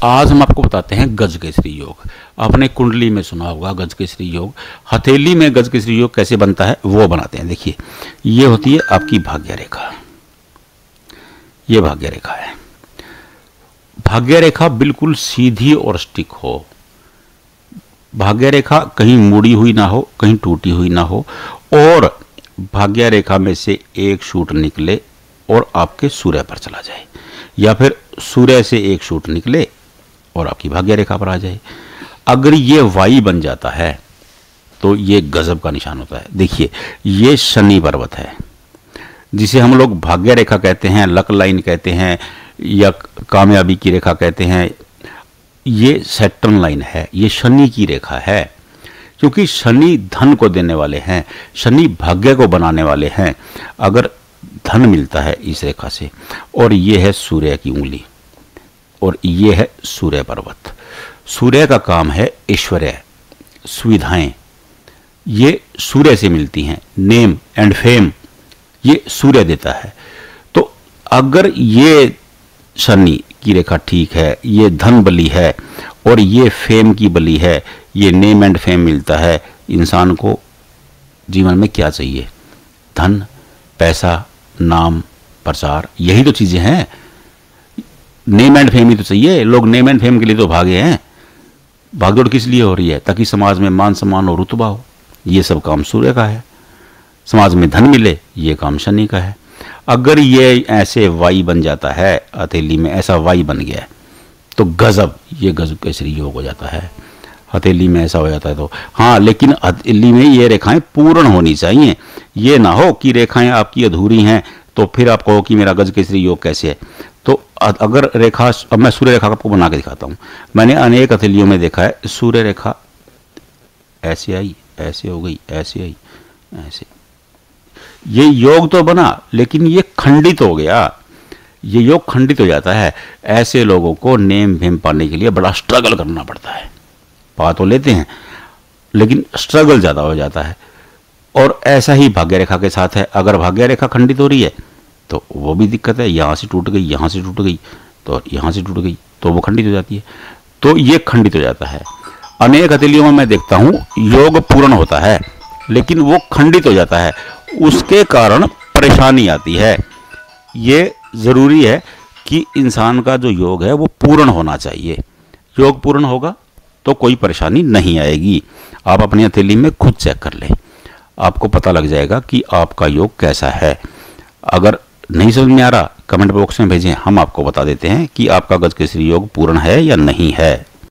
आज हम आपको बताते हैं गजकेसरी योग। आपने कुंडली में सुना होगा गजकेसरी योग। हथेली में गजकेसरी योग कैसे बनता है वो बनाते हैं। देखिए, ये होती है आपकी भाग्य रेखा। ये भाग्य रेखा है। भाग्य रेखा बिल्कुल सीधी और स्टिक हो। भाग्य रेखा कहीं मुड़ी हुई ना हो, कहीं टूटी हुई ना हो, और भाग्य रेखा में से एक शूट निकले और आपके सूर्य पर चला जाए, या फिर सूर्य से एक शूट निकले और आपकी भाग्य रेखा पर आ जाए। अगर ये वाई बन जाता है तो ये गजब का निशान होता है। देखिए, ये शनि पर्वत है जिसे हम लोग भाग्य रेखा कहते हैं, लक लाइन कहते हैं, या कामयाबी की रेखा कहते हैं। ये सैटर्न लाइन है, ये शनि की रेखा है, क्योंकि शनि धन को देने वाले हैं, शनि भाग्य को बनाने वाले हैं। अगर धन मिलता है इस रेखा से, और ये है सूर्य की उंगली, और ये है सूर्य पर्वत। सूर्य का काम है ऐश्वर्य, सुविधाएं, ये सूर्य से मिलती हैं। नेम एंड फेम ये सूर्य देता है। तो अगर ये शनि की रेखा ठीक है, ये धन बली है, और ये फेम की बली है, ये नेम एंड फेम मिलता है। इंसान को जीवन में क्या चाहिए? धन, पैसा, नाम, प्रचार, यही तो चीजें हैं। नेम एंड फेम ही तो चाहिए। लोग नेम एंड फेम के लिए तो भागे हैं। भागदौड़ किस लिए हो रही है? ताकि समाज में मान सम्मान और रुतबा हो। ये सब काम सूर्य का है। समाज में धन मिले, ये काम शनि का है। अगर ये ऐसे वाई बन जाता है, हथेली में ऐसा वाई बन गया है, तो गजब, ये गजकेसरी योग हो जाता है। हथेली में ऐसा हो जाता है तो हाँ, लेकिन हथेली में ये रेखाएं पूर्ण होनी चाहिए। ये ना हो कि रेखाएं आपकी अधूरी हैं तो फिर आप कहो कि मेरा गजकेसरी योग कैसे है। तो अगर रेखा, अब मैं सूर्य रेखा आपको बना के दिखाता हूँ। मैंने अनेक हथेलियों में देखा है, सूर्य रेखा ऐसे आई, ऐसे हो गई, ऐसे आई, ऐसे। ये योग तो बना, लेकिन ये खंडित हो गया। ये योग खंडित हो जाता है। ऐसे लोगों को नेम फेम पाने के लिए बड़ा स्ट्रगल करना पड़ता है। पा तो लेते हैं, लेकिन स्ट्रगल ज़्यादा हो जाता है। और ऐसा ही भाग्य रेखा के साथ है। अगर भाग्य रेखा खंडित हो रही है तो वो भी दिक्कत है। यहाँ से टूट गई, यहाँ से टूट गई, तो यहाँ से टूट गई, तो वो खंडित हो जाती है। तो ये खंडित हो जाता है। अनेक हथेलियों में मैं देखता हूँ योग पूर्ण होता है, लेकिन वो खंडित हो जाता है। उसके कारण परेशानी आती है। ये ज़रूरी है कि इंसान का जो योग है वो पूर्ण होना चाहिए। योग पूर्ण होगा तो कोई परेशानी नहीं आएगी। आप अपनी हथेली में खुद चेक कर लें, आपको पता लग जाएगा कि आपका योग कैसा है। अगर नहीं समझ में आ रहा, कमेंट बॉक्स में भेजें, हम आपको बता देते हैं कि आपका गजकेसरी योग पूर्ण है या नहीं है।